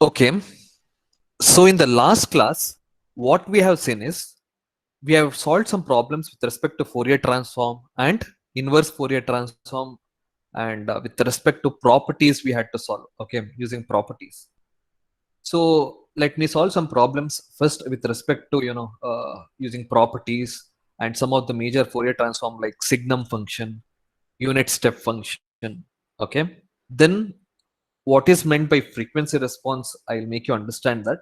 Okay, so in the last class, what we have seen is we have solved some problems with respect to Fourier transform and inverse Fourier transform, and with respect to properties we had to solve. Okay, using properties. So let me solve some problems first with respect to using properties and some of the major Fourier transform like signum function, unit step function. Okay, then what is meant by frequency response, I'll make you understand that,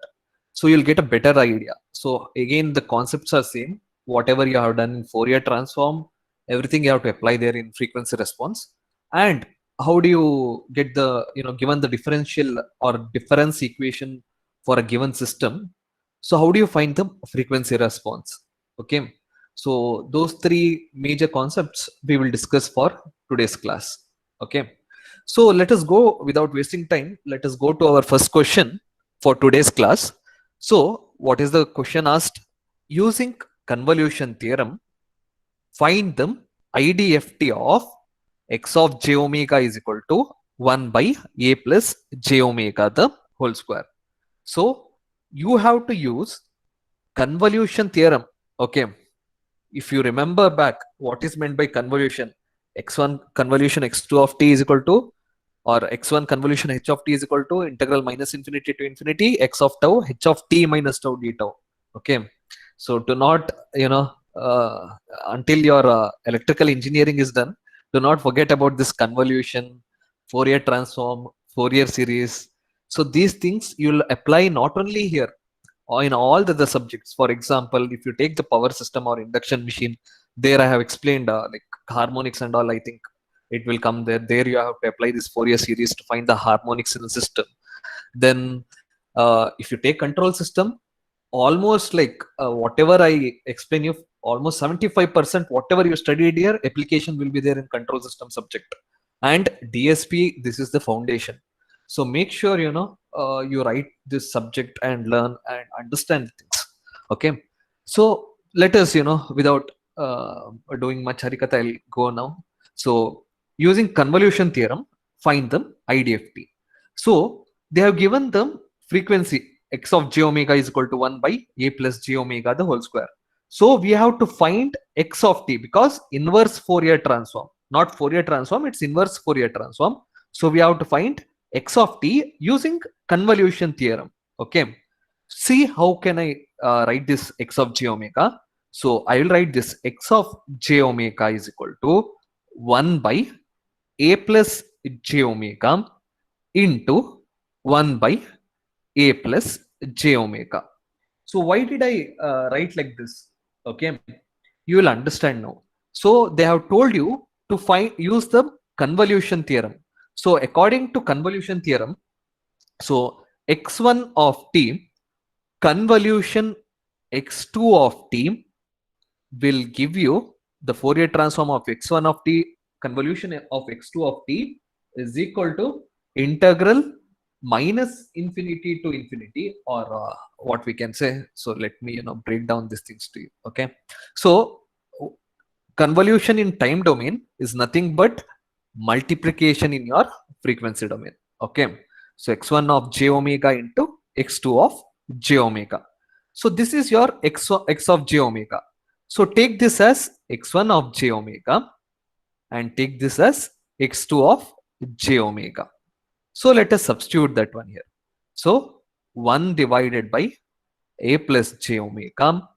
so you'll get a better idea. So again, the concepts are same. Whatever you have done in Fourier transform, everything you have to apply there in frequency response. And how do you get the, given the differential or difference equation for a given system, so how do you find the frequency response? Okay, so those three major concepts we will discuss for today's class. Okay, so let us go without wasting time. Let us go to our first question for today's class. So what is the question asked? Using convolution theorem, find the IDFT of x of j omega is equal to 1 by a plus j omega the whole square. So you have to use convolution theorem. Okay, if you remember back, what is meant by convolution? X1 convolution x2 of t is equal to, or x1 convolution h of t is equal to integral minus infinity to infinity x of tau h of t minus tau d tau. Okay, so do not, uh, until your electrical engineering is done, do not forget about this convolution, Fourier transform, Fourier series. So these things you'll apply not only here or in all the subjects. For example, if you take the power system or induction machine, there I have explained like harmonics and all. I think it will come there. There you have to apply this Fourier series to find the harmonics in the system. Then if you take control system, almost like whatever I explain you, almost 75% whatever you studied here, application will be there in control system subject. And DSP, this is the foundation. So make sure you write this subject and learn and understand things. Okay, so let us, without doing much harikata, I'll go now. So using convolution theorem, find them IDFT. So they have given them frequency x of j omega is equal to 1 by a plus j omega the whole square. So we have to find x of t because inverse Fourier transform, not Fourier transform, it's inverse Fourier transform. So we have to find x of t using convolution theorem. Okay, see how can I write this x of j omega. So I will write this x of j omega is equal to 1 by a plus j omega into 1 by a plus j omega. So why did I write like this? Okay, you will understand now. So they have told you to find, use the convolution theorem. So according to convolution theorem, so x1 of t convolution x2 of t will give you the Fourier transform of x1 of t convolution of x2 of t is equal to integral minus infinity to infinity, or what we can say. So let me break down these things to you. Okay, so convolution in time domain is nothing but multiplication in your frequency domain. Okay, so x1 of j omega into x2 of j omega. So this is your x of j omega. So take this as x1 of j omega and take this as x2 of j omega. So let us substitute that one here. So 1 divided by a plus j omega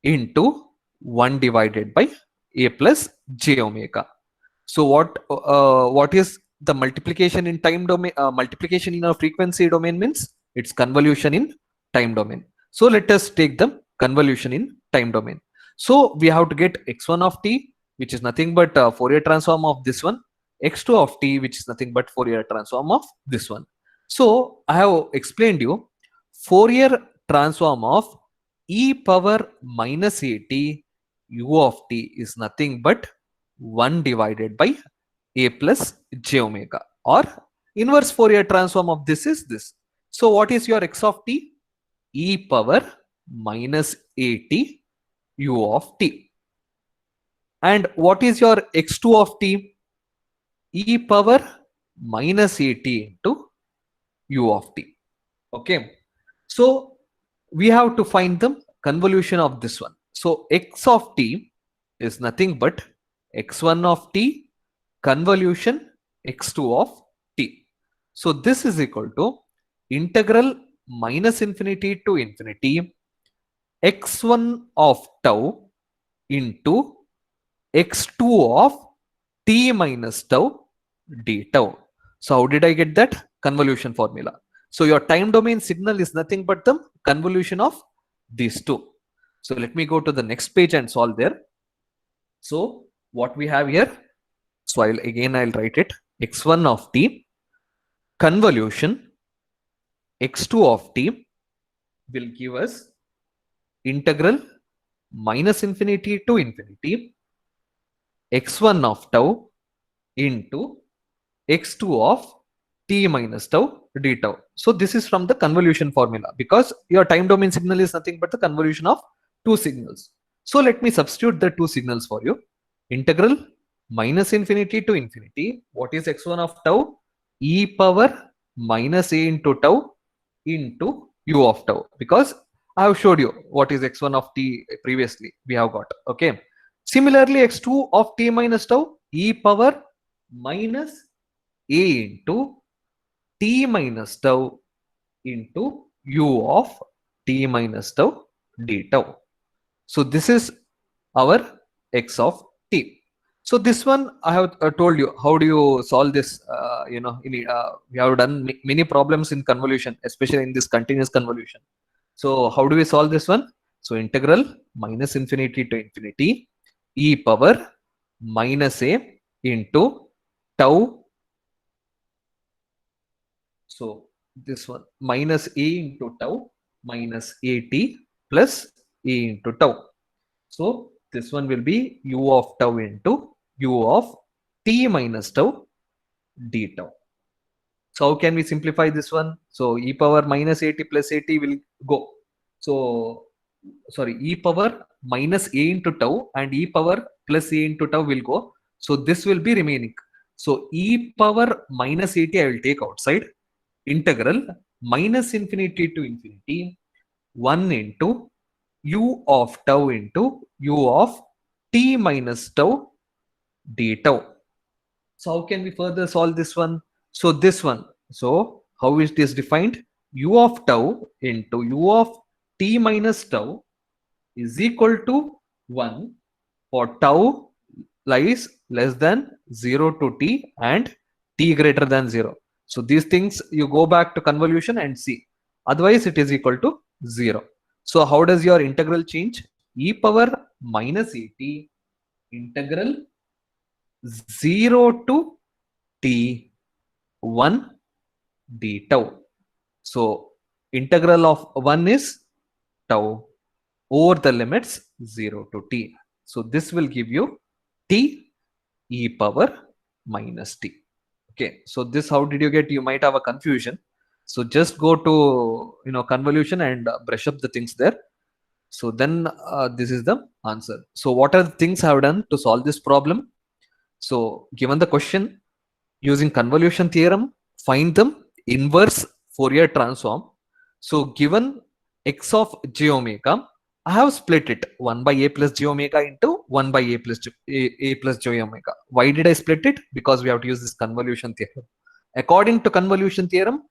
into 1 divided by a plus j omega. So what is the multiplication in time domain? Multiplication in a frequency domain means it's convolution in time domain. So let us take the convolution in time domain. So we have to get x1 of t, which is nothing but Fourier transform of this one, x2 of t, which is nothing but Fourier transform of this one. So I have explained you Fourier transform of e power minus at u of t is nothing but 1 divided by a plus j omega, or inverse Fourier transform of this is this. So what is your x of t? E power minus at u of t. And what is your x2 of t? E power minus at into u of t. Okay. So we have to find the convolution of this one. So x of t is nothing but x1 of t convolution x2 of t. So this is equal to integral minus infinity to infinity x1 of tau into x2 of t minus tau d tau. So how did I get that convolution formula? So your time domain signal is nothing but the convolution of these two. So let me go to the next page and solve there. So what we have here, so I'll write it, x1 of t convolution x2 of t will give us integral minus infinity to infinity x1 of tau into x2 of t minus tau d tau. So this is from the convolution formula because your time domain signal is nothing but the convolution of two signals. So let me substitute the two signals for you. Integral minus infinity to infinity. What is x1 of tau? E power minus a into tau into u of tau, because I have showed you what is x1 of t previously we have got. Okay. Similarly, x2 of t minus tau e power minus a into t minus tau into u of t minus tau d tau. So this is our x of t. So this one I have told you how do you solve this. We have done many problems in convolution, especially in this continuous convolution. So how do we solve this one? So integral minus infinity to infinity e power minus a into tau. So this one minus a into tau minus at plus a into tau. So this one will be u of tau into u of t minus tau d tau. So how can we simplify this one? So e power minus at plus at will go. So sorry, e power minus a into tau and e power plus a into tau will go. So this will be remaining. So e power minus at I will take outside. Integral minus infinity to infinity 1 into u of tau into u of t minus tau d tau. So how can we further solve this one? So this one, so how is this defined? U of tau into u of t minus tau is equal to 1 for tau lies less than 0 to t and t greater than 0. So these things you go back to convolution and see. Otherwise it is equal to 0. So how does your integral change? E power minus at integral 0 to t 1 d tau. So integral of 1 is tau over the limits 0 to t. So this will give you t e power minus t. Okay, so this how did you get? You might have a confusion. So just go to convolution and brush up the things there. So then this is the answer. So what are the things I have done to solve this problem? So given the question, using convolution theorem, find the inverse Fourier transform. So given x of j omega, I have split it 1 by a plus j omega into 1 by a plus j omega. Why did I split it? Because we have to use this convolution theorem. According to convolution theorem,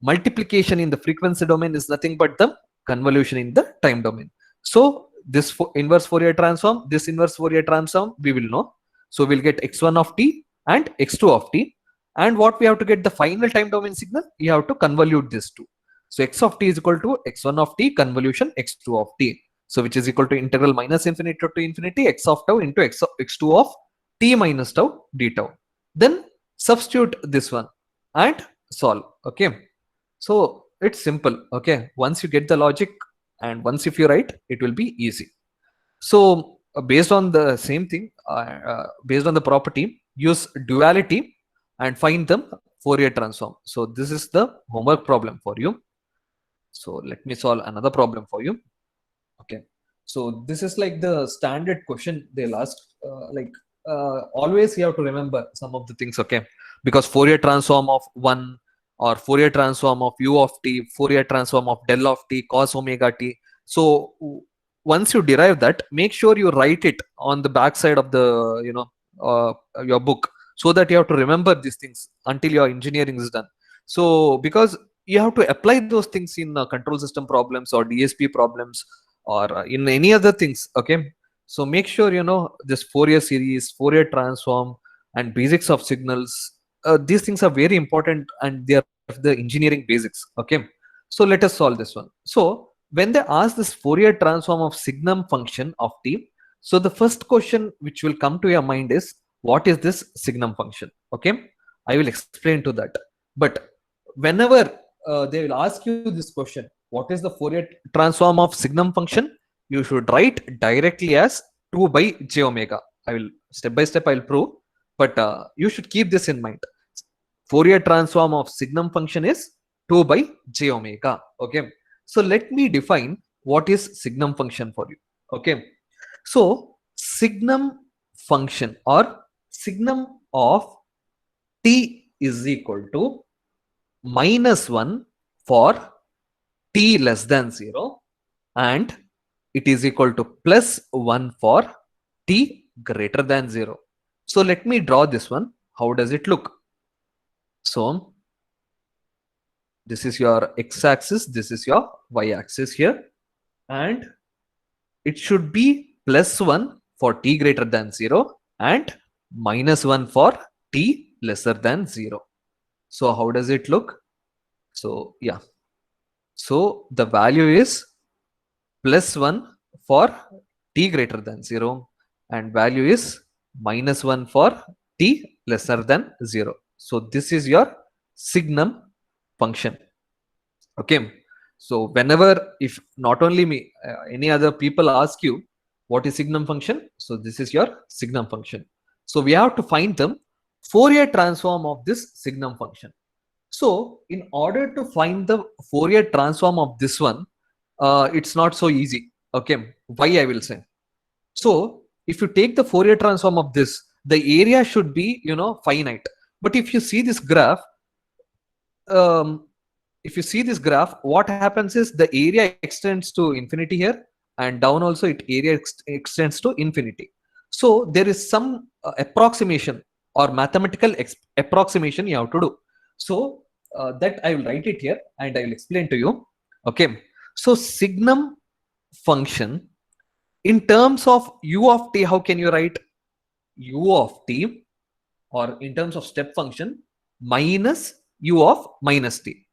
multiplication in the frequency domain is nothing but the convolution in the time domain. So this inverse Fourier transform, we will know. So we'll get x1 of t and x2 of t. And what we have to get the final time domain signal, you have to convolute this two. So x of t is equal to x1 of t convolution x2 of t. So which is equal to integral minus infinity to infinity x of tau into x2 of t minus tau d tau. Then substitute this one and solve. Okay. So it's simple. Okay. Once you get the logic and once if you write, it will be easy. So based on the same thing, based on the property, use duality and find the Fourier transform. So this is the homework problem for you. So let me solve another problem for you. Okay. So this is like the standard question they'll ask. Always you have to remember some of the things. Okay. Because Fourier transform of 1 or Fourier transform of u of t, Fourier transform of del of t, cos omega t. So once you derive that, make sure you write it on the back side of the your book, so that you have to remember these things until your engineering is done. So because you have to apply those things in control system problems or DSP problems, or in any other things. Okay, so make sure you know this Fourier series, Fourier transform, and basics of signals. These things are very important, and they are the engineering basics. Okay, so let us solve this one. So when they ask this Fourier transform of signum function of t, so the first question which will come to your mind is, what is this signum function? Okay, I will explain to that. But whenever they will ask you this question, what is the Fourier transform of signum function, you should write directly as 2 by j omega. I will step by step I will prove, but you should keep this in mind. Fourier transform of signum function is 2 by j omega. Okay, so let me define what is signum function for you. Okay, so signum function or signum of t is equal to -1 for t less than 0, and it is equal to +1 for t greater than 0. So let me draw this one. How does it look? So this is your x-axis, this is your y-axis here, and it should be +1 for t greater than 0 and -1 for t lesser than 0. So how does it look? So yeah, so the value is +1 for t greater than 0 and value is -1 for t lesser than 0. So this is your signum function. Okay, so whenever, if not only me, any other people ask you what is signum function, so this is your signum function. So we have to find the Fourier transform of this signum function. So in order to find the Fourier transform of this one, it's not so easy. Okay, why I will say. So if you take the Fourier transform of this, the area should be finite. But if you see this graph, if you see this graph, what happens is the area extends to infinity here, and down also it area extends to infinity. So there is some approximation or mathematical approximation you have to do. So that I will write it here and I will explain to you. Okay, so signum function in terms of u of t, how can you write u of t, or in terms of step function minus u of minus t.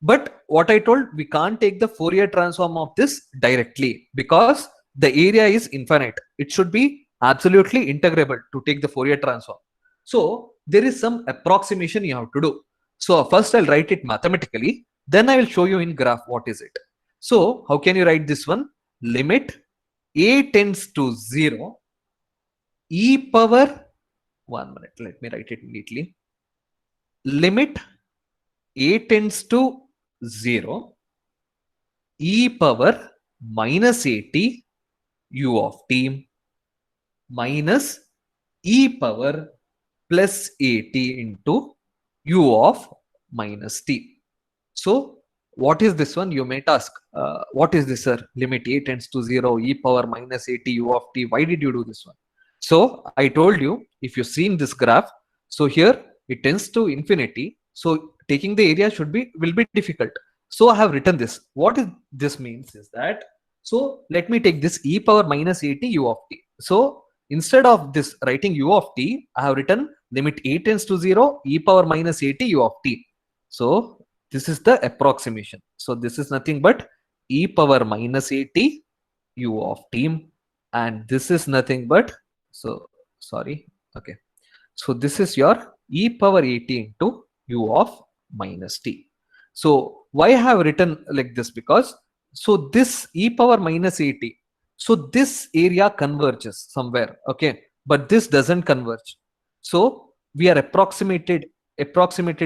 But what I told, we can't take the Fourier transform of this directly because the area is infinite. It should be absolutely integrable to take the Fourier transform. So there is some approximation you have to do. So first I'll write it mathematically, then I will show you in graph what is it. So how can you write this one? Limit a tends to 0 e power, 1 minute, let me write it neatly. Limit a tends to 0 e power minus at u of t minus e power plus at into u of minus t. So what is this one? You might ask, what is this, sir? Limit a tends to 0 e power minus at u of t. Why did you do this one? So I told you, if you see in this graph, so here it tends to infinity. So taking the area will be difficult. So I have written this. What is this means is that, so let me take this e power minus at u of t. So instead of this writing u of t, I have written limit a tends to 0 e power minus at u of t. So this is the approximation. So this is nothing but e power minus at u of t, and this is nothing but, so sorry, okay, so this is your e power at into u of minus t. So why I have written like this? Because so this e power minus at, so this area converges somewhere, okay, but this doesn't converge. So we are approximated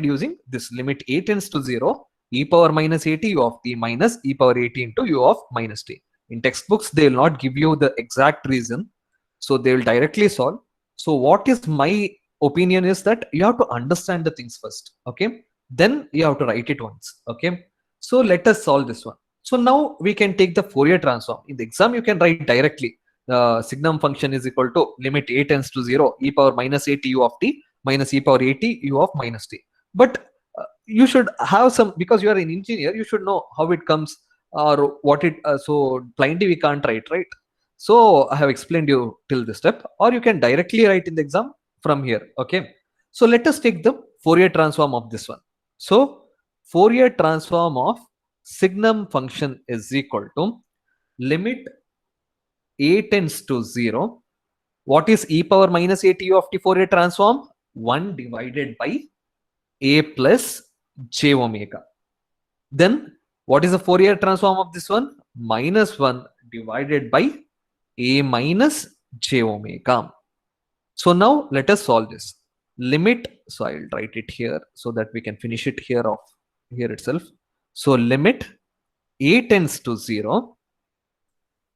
using this limit a tends to 0 e power minus at u of t minus e power at into u of minus t. In textbooks they will not give you the exact reason, so they will directly solve. So what is my opinion is that you have to understand the things first. Okay, then you have to write it once. Okay, so let us solve this one. So now we can take the Fourier transform. In the exam, you can write directly. The signum function is equal to limit a tends to 0 e power minus a t u of t minus e power a t u of minus t. But you should have some, because you are an engineer, you should know how it comes or what it. So blindly we can't write, right? So I have explained you till this step, or you can directly write in the exam from here. Okay. So let us take the Fourier transform of this one. So Fourier transform of signum function is equal to limit a tends to 0. What is e power minus a t of t Fourier transform? 1 divided by a plus j omega. Then what is the Fourier transform of this one? Minus 1 divided by a minus j omega. So now let us solve this. Limit, so I'll write it here so that we can finish it here itself. So limit a tends to 0,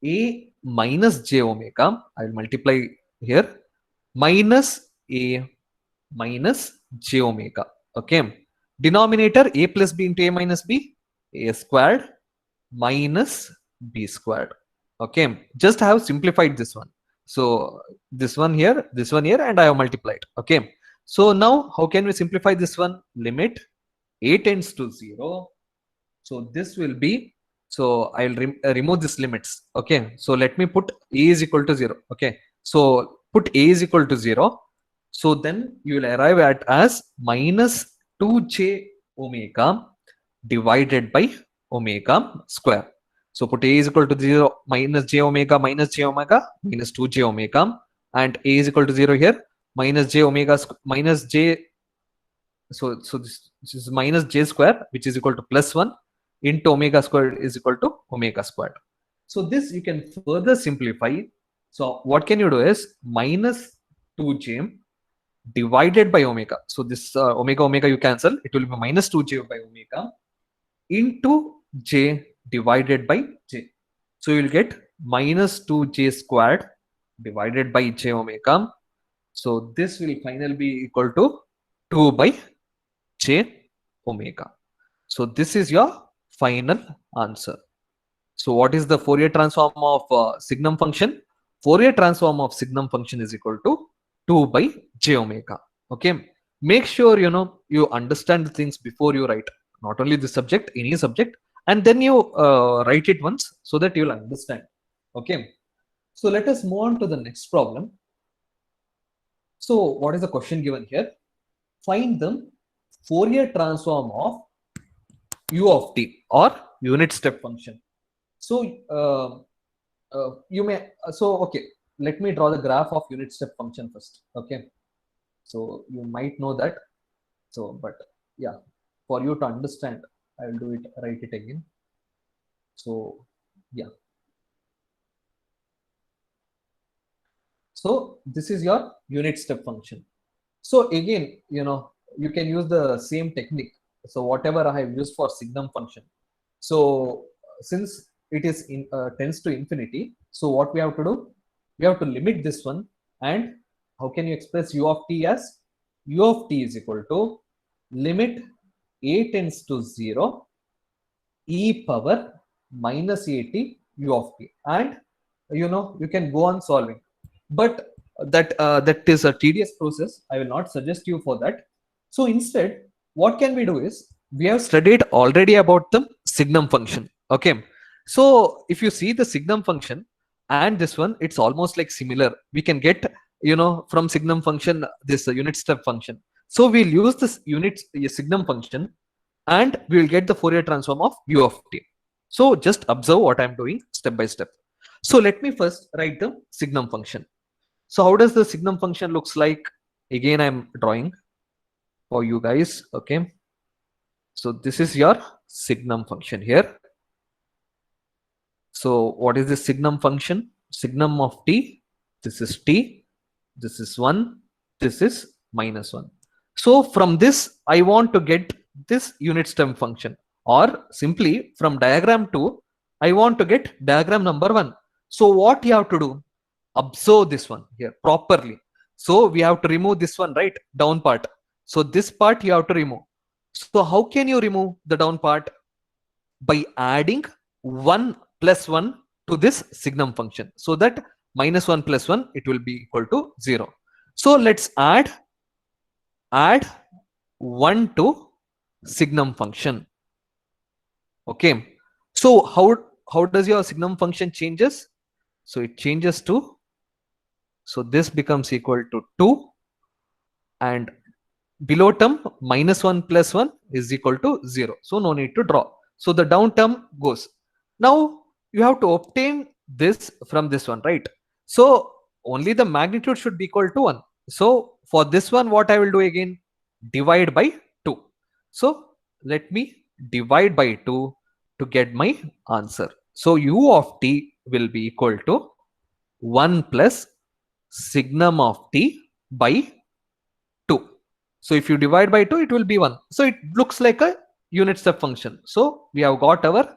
a minus j omega, I'll multiply here, minus a minus j omega. Okay. Denominator a plus b into a minus b, a squared minus b squared. Okay. Just have simplified this one. So this one here, and I have multiplied. Okay. So now how can we simplify this one? Limit a tends to 0. So this will be, so I'll remove this limits. Okay. So let me put a is equal to 0. Okay. So put a is equal to 0. So then you will arrive at as minus 2j omega divided by omega square. So put a is equal to 0, minus j omega minus 2j omega, and a is equal to 0 here, minus j omega minus j. So this is minus j square, which is equal to plus 1 into omega squared is equal to omega squared. So this you can further simplify. So what can you do is minus 2j divided by omega. So this omega you cancel, it will be minus 2j by omega into j divided by j. So you will get minus 2j squared divided by j omega. So this will finally be equal to 2 by j omega. So this is your final answer. So what is the Fourier transform of signum function? Fourier transform of signum function is equal to 2 by j omega. Okay. Make sure you understand the things before you write. Not only this subject, any subject, and then you write it once so that you will understand. Okay. So let us move on to the next problem. So what is the question given here? Find the Fourier transform of u of t or unit step function. So you may okay, let me draw the graph of unit step function first. Okay, so you might know that. So but yeah, for you to understand, I will do it, write it again. So yeah, so this is your unit step function. So again, you can use the same technique. So whatever I have used for signum function. So since it is tends to infinity, so what we have to do? We have to limit this one. And how can you express u of t as? U of t is equal to limit a tends to 0 e power minus at u of t. And you can go on solving. But that is a tedious process. I will not suggest you for that. So instead, what can we do is, we have studied already about the signum function. Okay. So if you see the signum function and this one, it's almost like similar. We can get, from signum function, this unit step function. So we'll use this signum function and we will get the Fourier transform of u of t. So just observe what I'm doing step by step. So let me first write the signum function. So how does the signum function looks like? Again, I'm drawing for you guys. Okay. So this is your signum function here. So what is the signum function? Signum of t. This is t. This is 1. This is minus 1. So from this, I want to get this unit step function, or simply from diagram 2, I want to get diagram number 1. So what you have to do? Observe this one here properly. So we have to remove this one, right? Down part. So this part you have to remove. So how can you remove the down part? By adding 1 plus 1 to this signum function, so that minus 1 plus 1 it will be equal to 0. So let's add 1 to signum function. Okay, so how does your signum function changes? So it changes to, so this becomes equal to 2, and below term minus 1 plus 1 is equal to 0, so no need to draw. So the down term goes. Now you have to obtain this from this one, right? So only the magnitude should be equal to 1. So for this one, what I will do again, divide by 2. So let me divide by 2 to get my answer. So u of t will be equal to 1 plus signum of t by 2. So if you divide by 2, it will be 1. So it looks like a unit step function. So we have got our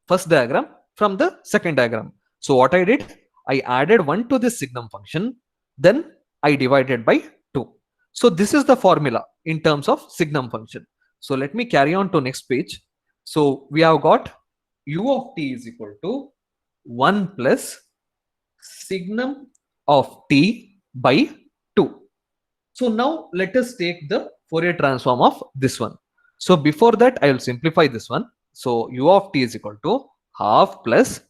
first diagram from the second diagram. So what I did, I added 1 to this signum function, then I divided by 2. So this is the formula in terms of signum function. So let me carry on to next page. So we have got u of t is equal to 1 plus signum of t by 2. So now let us take the Fourier transform of this one. So before that, I will simplify this one. So u of t is equal to half plus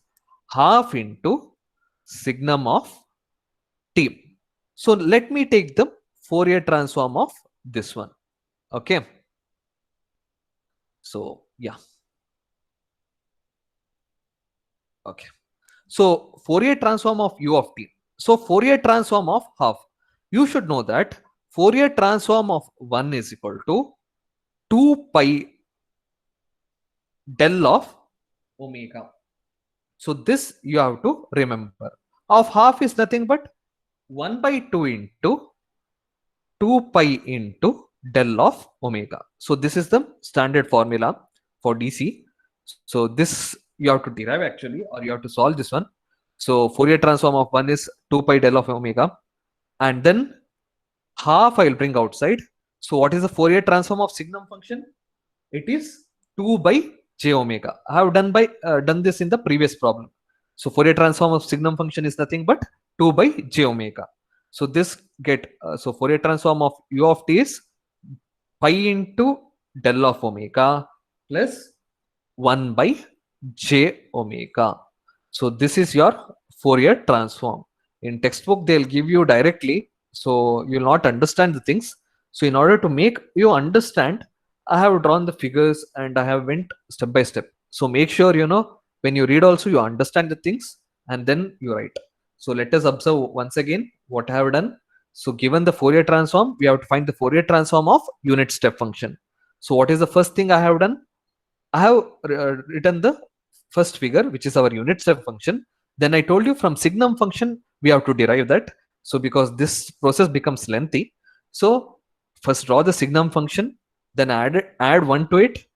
half into signum of t. So let me take the Fourier transform of this one. Okay. So yeah. Okay. So Fourier transform of u of t. So Fourier transform of half. You should know that Fourier transform of 1 is equal to 2 pi del of omega. So this you have to remember. Of half is nothing but 1 by 2 into 2 pi into del of omega. So this is the standard formula for DC. So this you have to derive actually, or you have to solve this one. So Fourier transform of 1 is 2 pi del of omega, and then half I will bring outside. So what is the Fourier transform of signum function? It is 2 by j omega. I have done this in the previous problem. So Fourier transform of signum function is nothing but 2 by j omega. So this get so Fourier transform of u of t is pi into del of omega plus 1 by j omega. So this is your Fourier transform. In textbook they'll give you directly, so you'll not understand the things. So in order to make you understand, I have drawn the figures and I have went step by step. So make sure when you read also you understand the things and then you write. So let us observe once again what I have done. So given the Fourier transform, we have to find the Fourier transform of unit step function. So what is the first thing I have done? I have written the first figure, which is our unit step function. Then I told you from signum function we have to derive that. So because this process becomes lengthy, so first draw the signum function, then add 1 to it,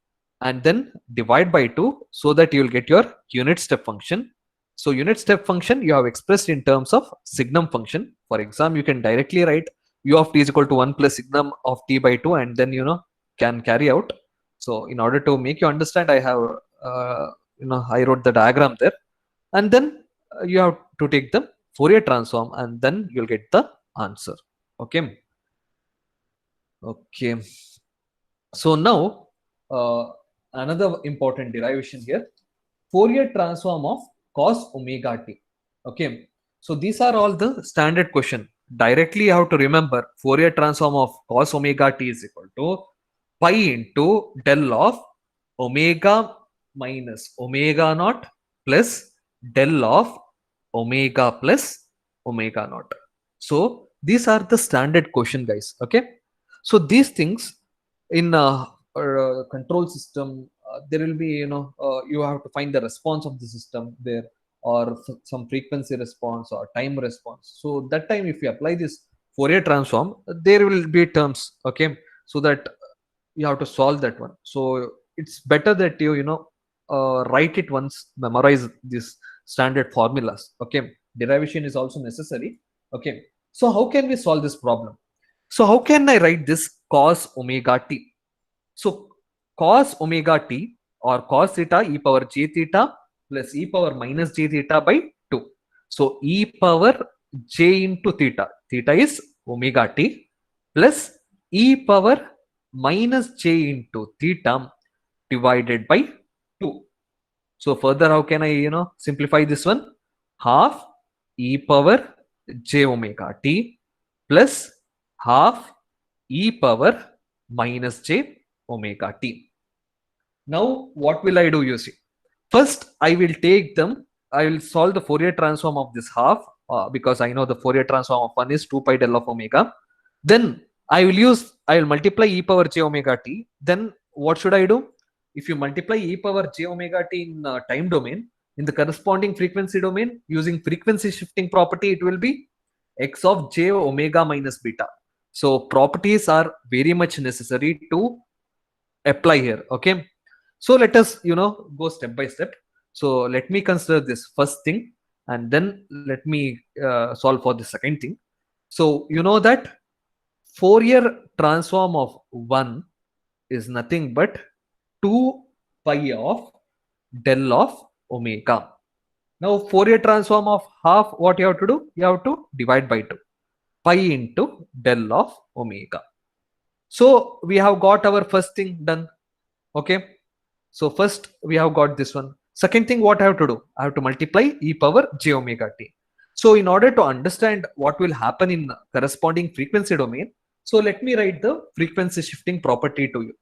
and then divide by 2, so that you will get your unit step function. So unit step function you have expressed in terms of signum function. For exam, you can directly write u of t is equal to 1 plus signum of t by 2, and then can carry out. So in order to make you understand, I have I wrote the diagram there, and then you have to take the Fourier transform, and then you'll get the answer. Okay. Okay. So now another important derivation here, Fourier transform of cos omega t. Okay. So these are all the standard question. Directly you have to remember Fourier transform of cos omega t is equal to pi into del of omega minus omega naught plus del of omega plus omega naught. So these are the standard question, guys. Okay. So these things in control system, there will be you have to find the response of the system there, or some frequency response or time response. So that time if you apply this Fourier transform, there will be terms. Okay. So that you have to solve that one. So it's better that write it once, memorize these standard formulas. Okay. Derivation is also necessary. Okay. So how can we solve this problem? So how can I write this cos omega t? So cos omega t or cos theta e power j theta plus e power minus j theta by 2. So e power j into theta, theta is omega t, plus e power minus j into theta divided by 2. So further, how can I, simplify this one? Half e power j omega t plus half e power minus j omega t. Now, what will I do, you see? First, I will take them. I will solve the Fourier transform of this half because I know the Fourier transform of 1 is 2 pi del of omega. Then I will multiply e power j omega t. Then what should I do? If you multiply e power j omega t in time domain, in the corresponding frequency domain, using frequency shifting property, it will be x of j omega minus beta. So properties are very much necessary to apply here. Okay. So let us, go step by step. So let me consider this first thing and then let me solve for the second thing. So you know that Fourier transform of 1 is nothing but 2 pi of del of omega. Now Fourier transform of half, what you have to do? You have to divide by 2. Pi into del of omega. So we have got our first thing done. Okay. So first we have got this one. Second thing, what I have to do? I have to multiply e power j omega t. So in order to understand what will happen in corresponding frequency domain, so let me write the frequency shifting property to you.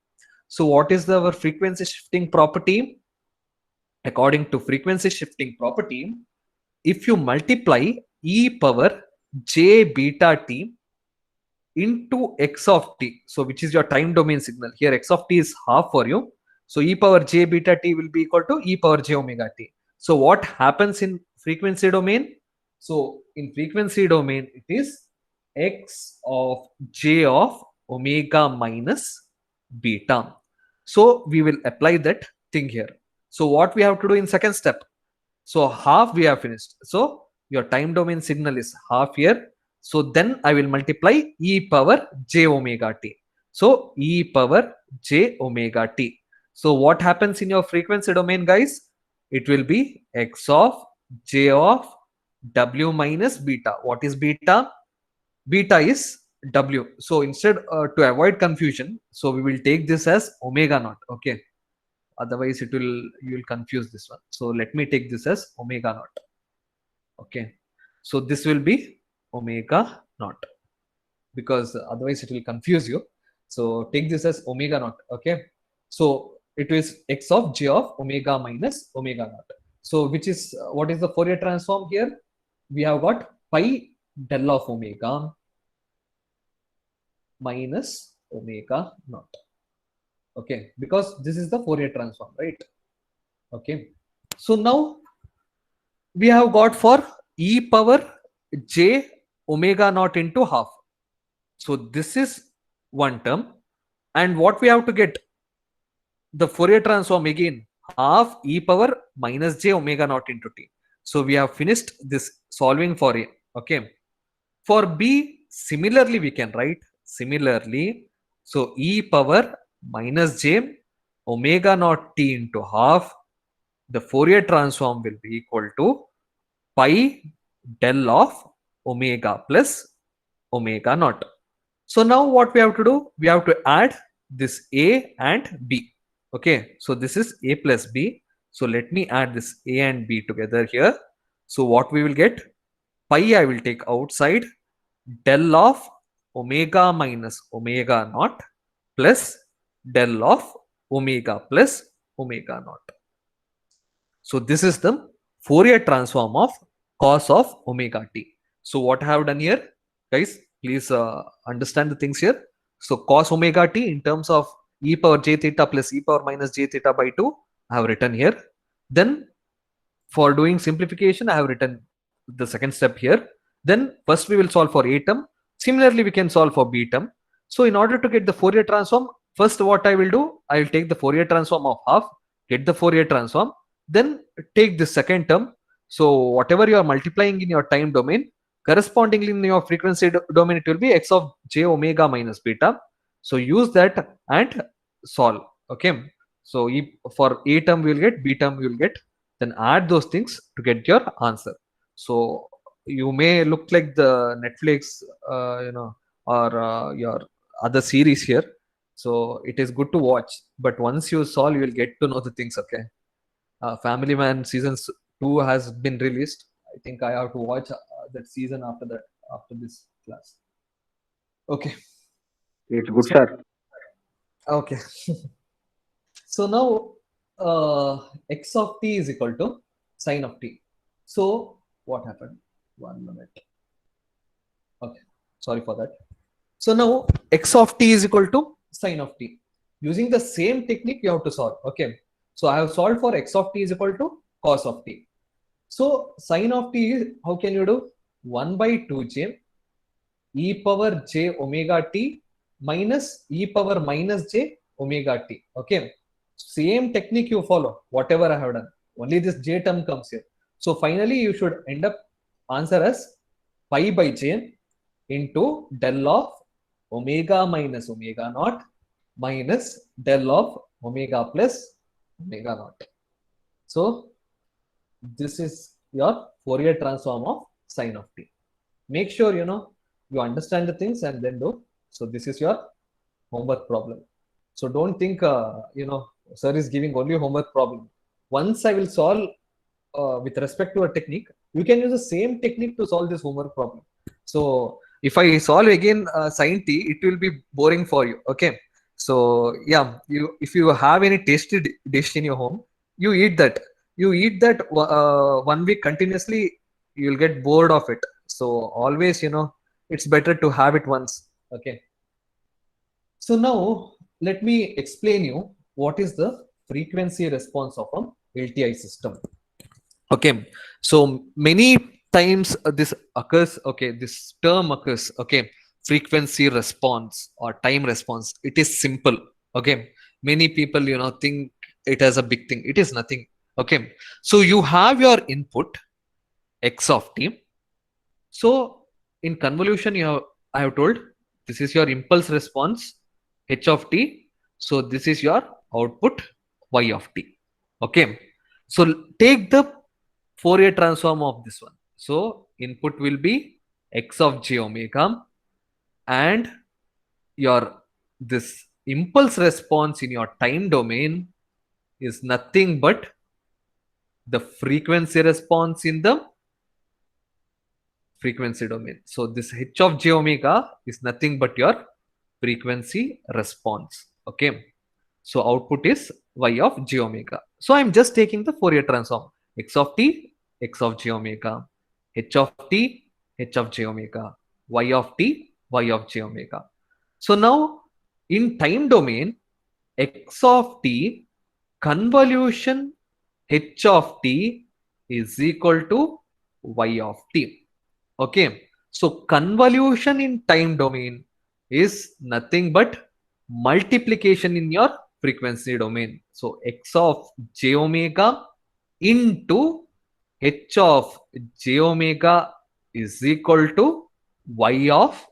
So what is our frequency shifting property? According to frequency shifting property, if you multiply e power j beta t into x of t, so which is your time domain signal, here x of t is half for you, so e power j beta t will be equal to e power j omega t. So what happens in frequency domain? So in frequency domain, it is x of j of omega minus beta. So we will apply that thing here. So what we have to do in second step? So half we have finished. So your time domain signal is half here. So then I will multiply e power j omega t. So e power j omega t. So what happens in your frequency domain, guys? It will be x of j of w minus beta. What is beta? Beta is w. So instead, to avoid confusion, so we will take this as omega naught. Okay. Otherwise, you will confuse this one. So let me take this as omega naught. Okay. So this will be omega naught because otherwise it will confuse you. So take this as omega naught. Okay. So it is x of j of omega minus omega naught. So which is what is the Fourier transform here? We have got pi del of omega minus omega naught. Okay, because this is the Fourier transform, right? Okay. So now we have got for e power j omega naught into half. So this is one term. And what we have to get? The Fourier transform again, half e power minus j omega naught into t. So we have finished this solving for a. Okay. For b, similarly we can write similarly. So e power minus j omega naught t into half, the Fourier transform will be equal to pi del of omega plus omega naught. So now what we have to do? We have to add this a and b. Okay, so this is a plus b. So let me add this a and b together here. So what we will get? Pi I will take outside, del of omega minus omega naught plus del of omega plus omega naught. So this is the Fourier transform of cos of omega t. So what I have done here, guys, please understand the things here. So cos omega t in terms of e power j theta plus e power minus j theta by 2, I have written here. Then for doing simplification, I have written the second step here. Then first we will solve for a term. Similarly, we can solve for b term. So in order to get the Fourier transform, first what I will do, I will take the Fourier transform of half, get the Fourier transform, then take the second term. So whatever you are multiplying in your time domain, correspondingly in your frequency domain, it will be x of j omega minus beta. So use that and solve. Okay, so for a term we will get, b term we will get, then add those things to get your answer. So you may look like the Netflix, or your other series here. So it is good to watch, but once you solve, you will get to know the things. Okay, Family Man seasons 2 has been released. I think I have to watch that season after that, after this class. Okay. It's good, So sir. okay. So now x of t is equal to sine of t. So what happened? 1 minute. Okay. Sorry for that. So now x of t is equal to sine of t. Using the same technique, you have to solve. Okay. So I have solved for x of t is equal to cos of t. So sine of t is, how can you do? 1 by 2j e power j omega t minus e power minus j omega t. Okay. Same technique you follow, whatever I have done. Only this j term comes here. So finally, you should end up answer as pi by j into del of omega minus omega naught minus del of omega plus omega naught. So this is your Fourier transform of sine of t. Make sure you understand the things and then do. So this is your homework problem. So don't think sir is giving only homework problem. Once I will solve with respect to a technique, you can use the same technique to solve this homework problem. So if I solve again sine t, it will be boring for you. Okay. So yeah, you if you have any tasty dish in your home, you eat that. You eat that 1 week continuously, you'll get bored of it. So always, it's better to have it once. Okay. So now let me explain you what is the frequency response of an LTI system. Okay, so many times this occurs. Okay, this term occurs. Okay, frequency response or time response. It is simple. Okay, many people think it as a big thing. It is nothing. Okay, so you have your input x of t. So in convolution, I have told this is your impulse response h of t. So this is your output y of t. Okay. So take the Fourier transform of this one. So input will be x of j omega, and your this impulse response in your time domain is nothing but the frequency response in the frequency domain. So this h of j omega is nothing but your frequency response. Okay. So output is y of j omega. So I'm just taking the Fourier transform. X of t, x of j omega. H of t, h of j omega. Y of t, y of j omega. So now in time domain, x of t convolution h of t is equal to y of t. Okay, so convolution in time domain is nothing but multiplication in your frequency domain. So x of j omega into h of j omega is equal to y of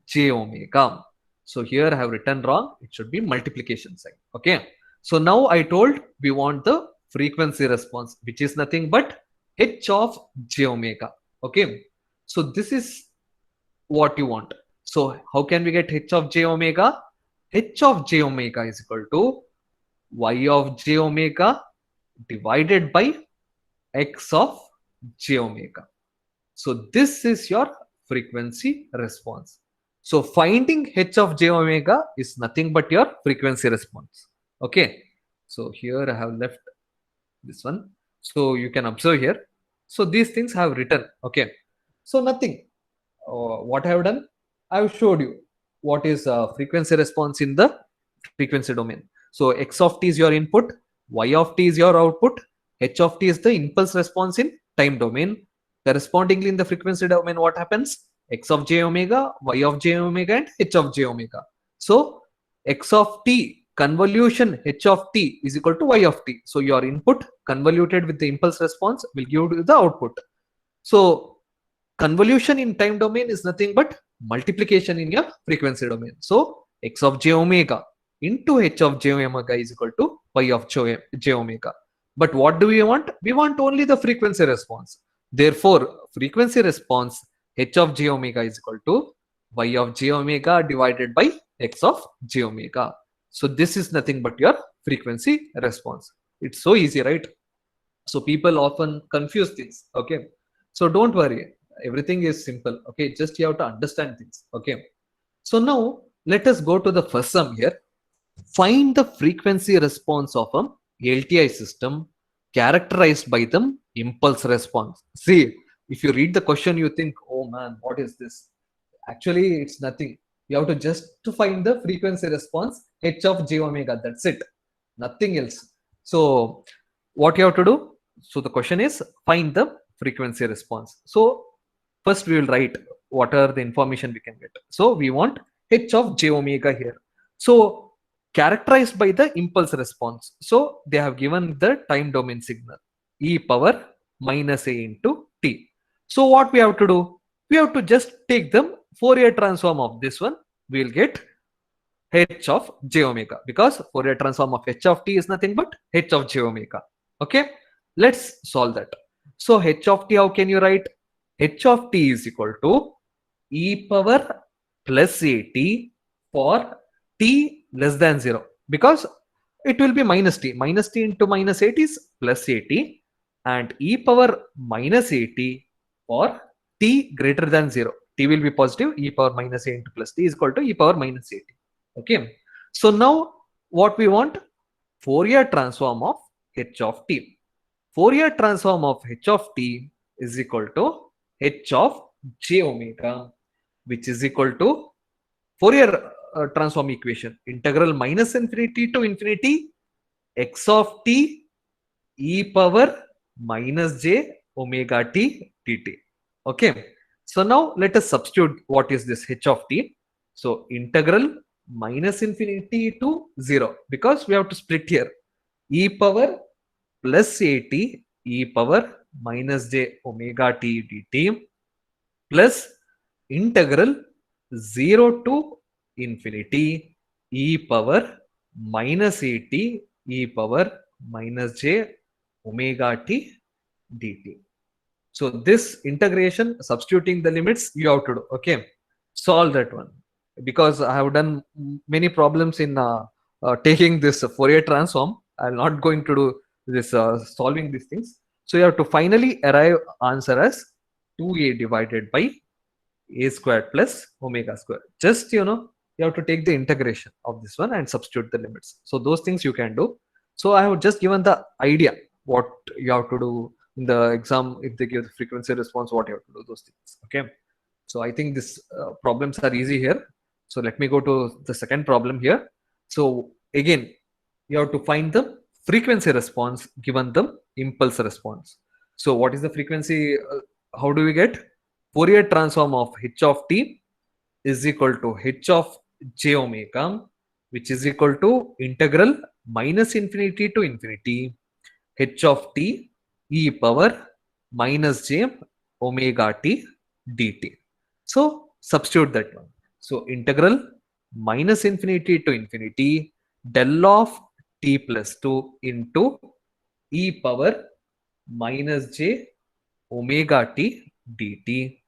j omega. So here I have written wrong. It should be multiplication sign. Okay. So now I told we want the frequency response, which is nothing but h of j omega. Okay. So this is what you want. So how can we get h of j omega? H of j omega is equal to y of j omega divided by x of j omega. So this is your frequency response. So finding h of j omega is nothing but your frequency response. Okay. So here I have left this one. So you can observe here. So these things I have written. Okay. So nothing. What I have done, I have showed you what is frequency response in the frequency domain. So x of t is your input, y of t is your output, h of t is the impulse response in time domain. Correspondingly in the frequency domain, what happens? X of j omega, y of j omega, and h of j omega. So x of t convolution h of t is equal to y of t. So your input convoluted with the impulse response will give you the output. So convolution in time domain is nothing but multiplication in your frequency domain. So x of j omega into h of j omega is equal to y of j omega. But what do we want? We want only the frequency response. Therefore, frequency response h of j omega is equal to y of j omega divided by x of j omega. So this is nothing but your frequency response. It's so easy, right? So people often confuse things. Okay, so don't worry, everything is simple. Okay, just you have to understand things. Okay, so now let us go to the first sum here. Find the frequency response of a LTI system characterized by the impulse response. See, if you read the question you think, oh man, what is this? Actually it's nothing. You have to just to find the frequency response h of j omega, that's it, nothing else. So what you have to do, so the question is find the frequency response. So first we will write what are the information we can get. So we want h of j omega here. So characterized by the impulse response, so they have given the time domain signal e power minus a into t. So what we have to do, we have to just take the Fourier transform of this one. We will get h of j omega, because Fourier transform of h of t is nothing but h of j omega. Okay, let's solve that. So h of t, how can you write? H of t is equal to e power plus at for t less than 0, because it will be minus t. Minus t into minus 8 is plus at, and e power minus at for t greater than 0. T will be positive. E power minus a into plus t is equal to e power minus at. Okay, so now what we want? Fourier transform of h of t. Fourier transform of h of t is equal to h of j omega, which is equal to Fourier transform equation, integral minus infinity to infinity x of t e power minus j omega t dt. Okay, so now let us substitute what is this h of t. So integral minus infinity to 0, because we have to split here, e power plus at e power minus j omega t dt plus integral 0 to infinity e power minus at e power minus j omega t dt. So this integration, substituting the limits, you have to do. Okay, solve that one, because I have done many problems in taking this Fourier transform. I'm not going to do this solving these things. So you have to finally arrive answer as 2a divided by a squared plus omega squared. Just you have to take the integration of this one and substitute the limits. So those things you can do. So I have just given the idea what you have to do in the exam. If they give the frequency response, what you have to do, those things. Okay, so I think this problems are easy here. So let me go to the second problem here. So again, you have to find the frequency response given the impulse response. So what is the frequency? How do we get? Fourier transform of h of t is equal to h of j omega, which is equal to integral minus infinity to infinity h of t e power minus j omega t dt. So substitute that one. So integral minus infinity to infinity del of t plus 2 into e power minus j omega t dt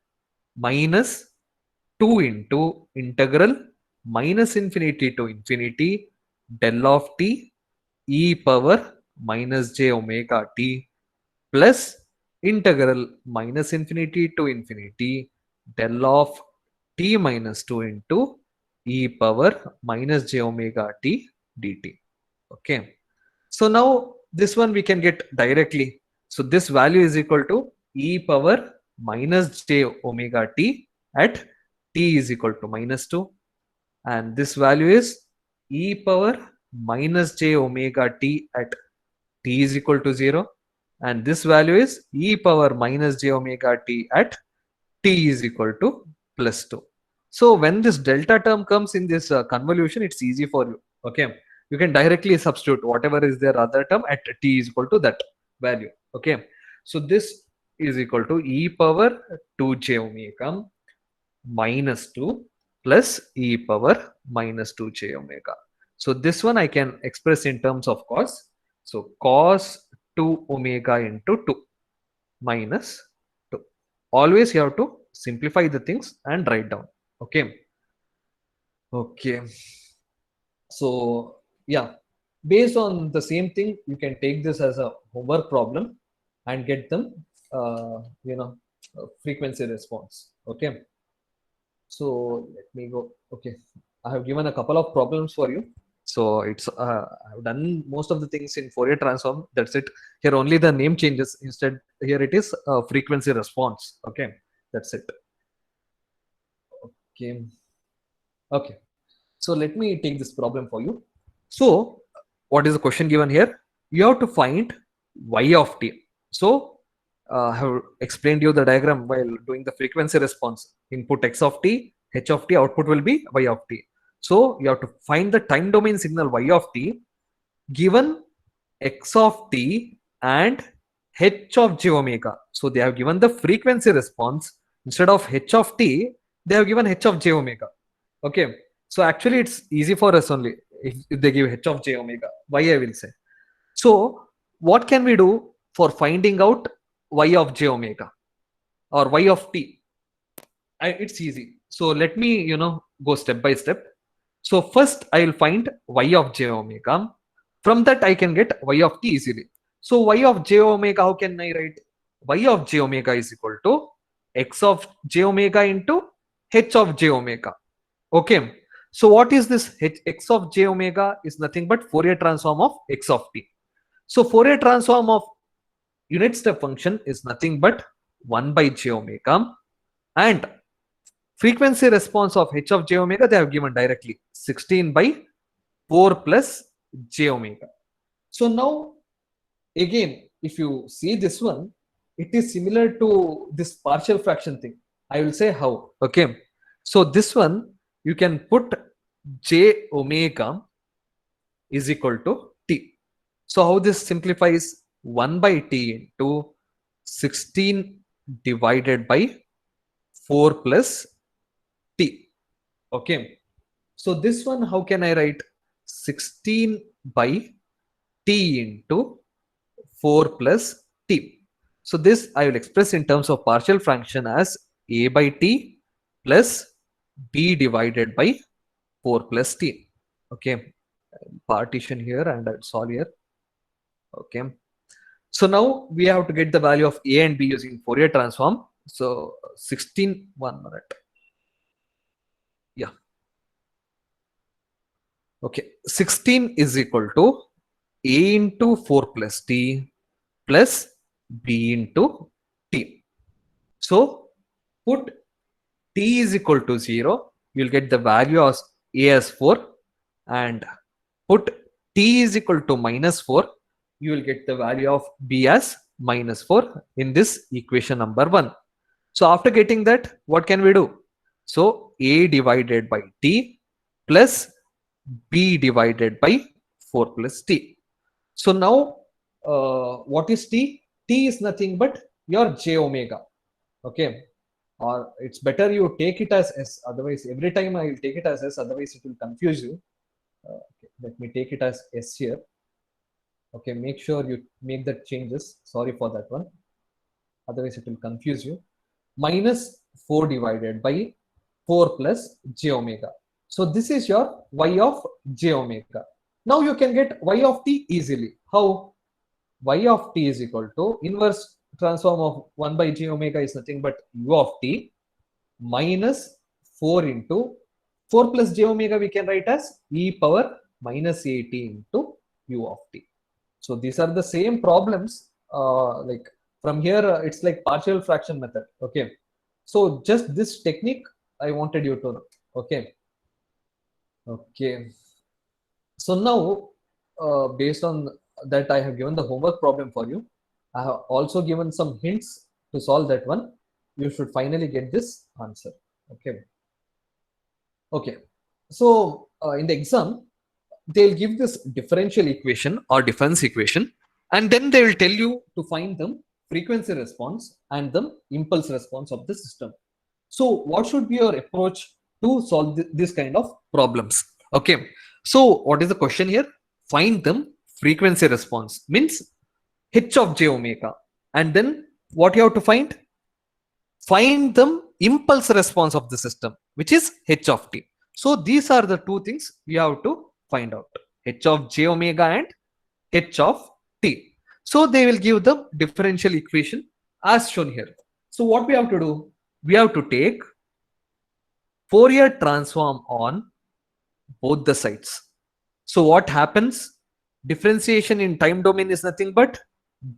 minus 2 into integral minus infinity to infinity del of t e power minus j omega t plus integral minus infinity to infinity del of t minus 2 into e power minus j omega t dt. Okay, so now this one we can get directly. So this value is equal to e power minus j omega t at t is equal to minus 2, and this value is e power minus j omega t at t is equal to 0, and this value is e power minus j omega t at t is equal to plus 2. So when this delta term comes in this convolution, it's easy for you. Okay, you can directly substitute whatever is their other term at t is equal to that value. Okay, so this is equal to e power 2j omega minus 2 plus e power minus 2j omega. So this one I can express in terms of cos. So cos 2 omega into 2 minus 2. Always you have to simplify the things and write down. Okay. Okay. So yeah, based on the same thing, you can take this as a homework problem and get them, frequency response. Okay. So let me go. Okay. I have given a couple of problems for you. So it's I've done most of the things in Fourier transform. That's it. Here only the name changes. Instead, here it is frequency response. Okay, that's it. Okay. Okay. So let me take this problem for you. So what is the question given here? You have to find y of t. So I have explained you the diagram while doing the frequency response. Input x of t, h of t, output will be y of t. So you have to find the time domain signal y of t given x of t and h of j omega. So they have given the frequency response instead of h of t, they have given h of j omega. Okay. So actually it's easy for us only if they give h of j omega. Why I will say. So what can we do for finding out y of j omega or y of t? It's easy. So let me, go step by step. So first I will find y of j omega. From that I can get y of t easily. So y of j omega, how can I write? Y of j omega is equal to x of j omega into h of j omega. Okay. So what is this x of j omega is nothing but Fourier transform of x of t. So Fourier transform of unit step function is nothing but 1 by j omega, and frequency response of h of j omega they have given directly 16 by 4 plus j omega. So now again, if you see this one, it is similar to this partial fraction thing. I will say how. Okay. So this one you can put j omega is equal to t. So how this simplifies? 1 by t into 16 divided by 4 plus t. Okay. So this one, how can I write? 16 by t into 4 plus t. So this I will express in terms of partial fraction as a by t plus b divided by 4 plus t. Okay. Partition here and I'll solve here. Okay. So now we have to get the value of a and b using Fourier transform. So 16, 1 minute. Yeah. Okay. 16 is equal to a into 4 plus t plus b into t. So put t is equal to 0. You'll get the value of a as 4, and put t is equal to minus 4. You will get the value of b as minus 4 in this equation number 1. So after getting that, what can we do? So a divided by t plus b divided by 4 plus t. So now what is t? T is nothing but your j omega. Okay. Or it's better you take it as s. Otherwise, every time I will take it as s. Otherwise, it will confuse you. Okay. Let me take it as s here. Okay. Make sure you make that changes. Sorry for that one. Otherwise, it will confuse you. Minus 4 divided by 4 plus j omega. So this is your y of j omega. Now you can get y of t easily. How? Y of t is equal to inverse transform of 1 by j omega is nothing but u of t minus 4 into 4 plus j omega we can write as e power minus at into u of t. So these are the same problems. Like from here, it's like partial fraction method. Okay. So just this technique I wanted you to know. Okay. Okay. So now, based on that, I have given the homework problem for you. I have also given some hints to solve that one. You should finally get this answer. Okay. Okay. So in the exam, they'll give this differential equation or difference equation, and then they will tell you to find the frequency response and the impulse response of the system. So what should be your approach to solve this kind of problems? Okay. So what is the question here? Find them frequency response, means h of j omega. And then what you have to find? Find them impulse response of the system, which is h of t. So these are the two things we have to find out, h of j omega and h of t. So they will give the differential equation as shown here. So what we have to do? We have to take Fourier transform on both the sides. So what happens? Differentiation in time domain is nothing but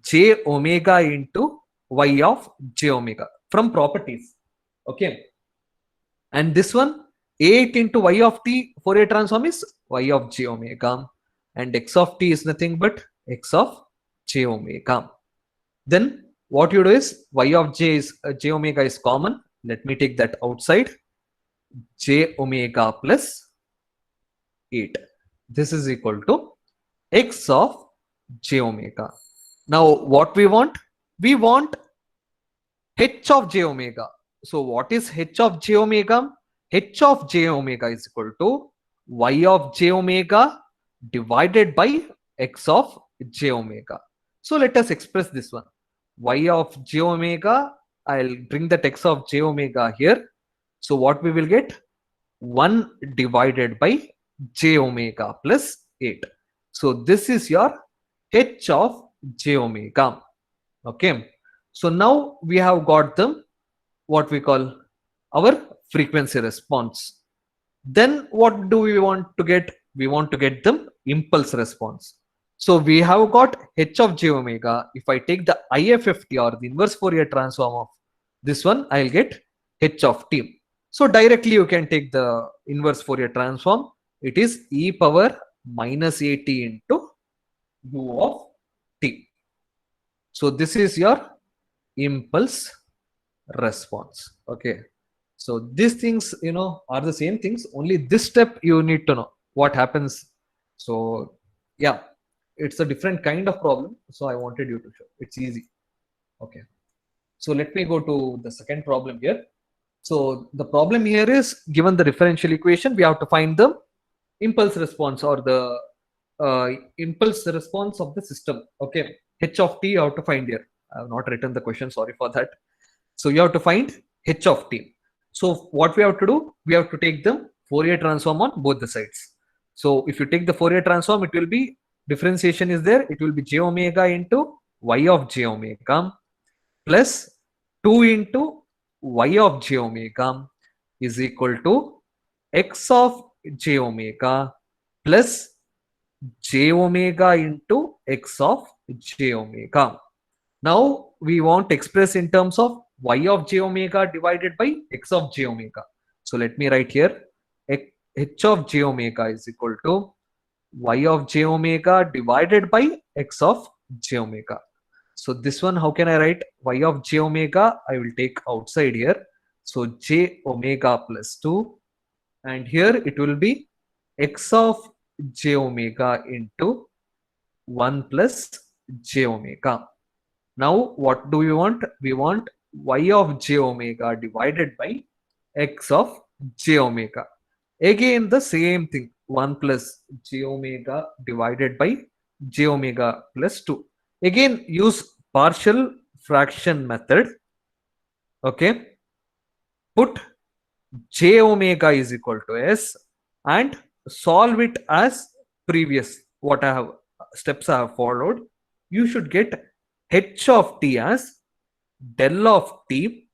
j omega into y of j omega from properties. Okay. And this one, 8 into y of t Fourier transform is y of j omega. And x of t is nothing but x of j omega. Then what you do is y of j omega is common. Let me take that outside. J omega plus 8. This is equal to x of j omega. Now what we want? We want h of j omega. So what is h of j omega? H of j omega is equal to y of j omega divided by x of j omega. So let us express this one. Y of j omega, I'll bring that x of j omega here. So what we will get? 1 divided by j omega plus 8. So this is your h of j omega. Okay. So now we have got them, what we call our frequency response. Then what do we want to get? We want to get them impulse response. So we have got h of j omega. If I take the IFFT or the inverse Fourier transform of this one, I'll get h of t. So directly you can take the inverse Fourier transform. It is e power minus at into u of t. So this is your impulse response. Okay. So these things, are the same things. Only this step you need to know what happens. So yeah, it's a different kind of problem. So I wanted you to show. It's easy. Okay. So let me go to the second problem here. So the problem here is, given the differential equation, we have to find the impulse response or the impulse response of the system. Okay. H of t you have to find here. I have not written the question. Sorry for that. So you have to find h of t. So what we have to do? We have to take the Fourier transform on both the sides. So if you take the Fourier transform, it will be differentiation is there. It will be j omega into y of j omega plus 2 into y of j omega is equal to x of j omega plus j omega into x of j omega. Now we want to express in terms of y of j omega divided by x of j omega. So let me write here, h of j omega is equal to y of j omega divided by x of j omega. So this one, how can I write? Y of j omega, I will take outside here. So j omega plus 2. And here it will be x of j omega into 1 plus j omega. Now what do we want? We want y of j omega divided by x of j omega. Again the same thing, 1 plus j omega divided by j omega plus 2. Again use partial fraction method. Okay. Put j omega is equal to s and solve it as previous, what I have steps I have followed. You should get h of t as del of t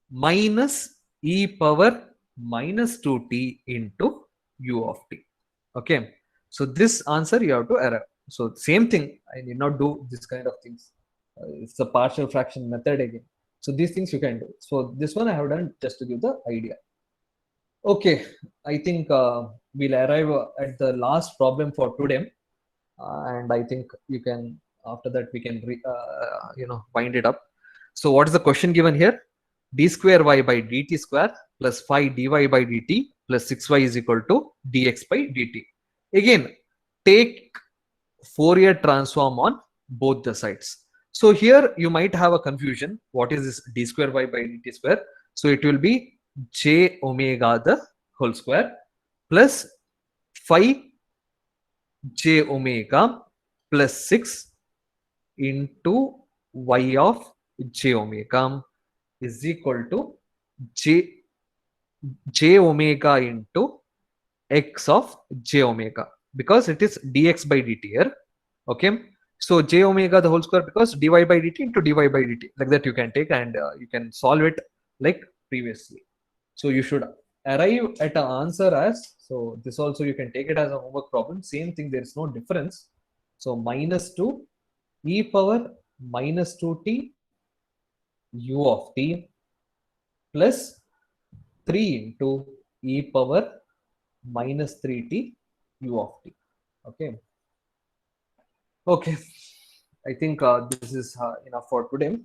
minus e power minus 2t into u of t. Okay. So this answer you have to arrive. So same thing, I need not do this kind of things. It's a partial fraction method again. So these things you can do. So this one I have done just to give the idea. Okay, I think we'll arrive at the last problem for today. And I think you can, after that we can wind it up. So what is the question given here? D square y by dt square plus 5 dy by dt plus 6y is equal to dx by dt. Again, take Fourier transform on both the sides. So here you might have a confusion. What is this d square y by dt square? So it will be j omega the whole square plus 5j omega plus 6 into y of j omega is equal to j omega into x of j omega, because it is dx by dt here. Okay, so j omega the whole square, because dy by dt into dy by dt, like that you can take, and you can solve it like previously. So you should arrive at an answer as, so this also you can take it as a homework problem, same thing, there is no difference. So minus 2 e power minus 2t u of t plus 3 into e power minus 3t u of t. Okay. Okay. I think this is enough for today.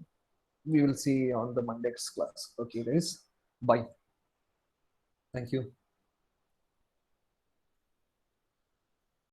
We will see on the Monday's class. Okay, guys. Bye. Thank you.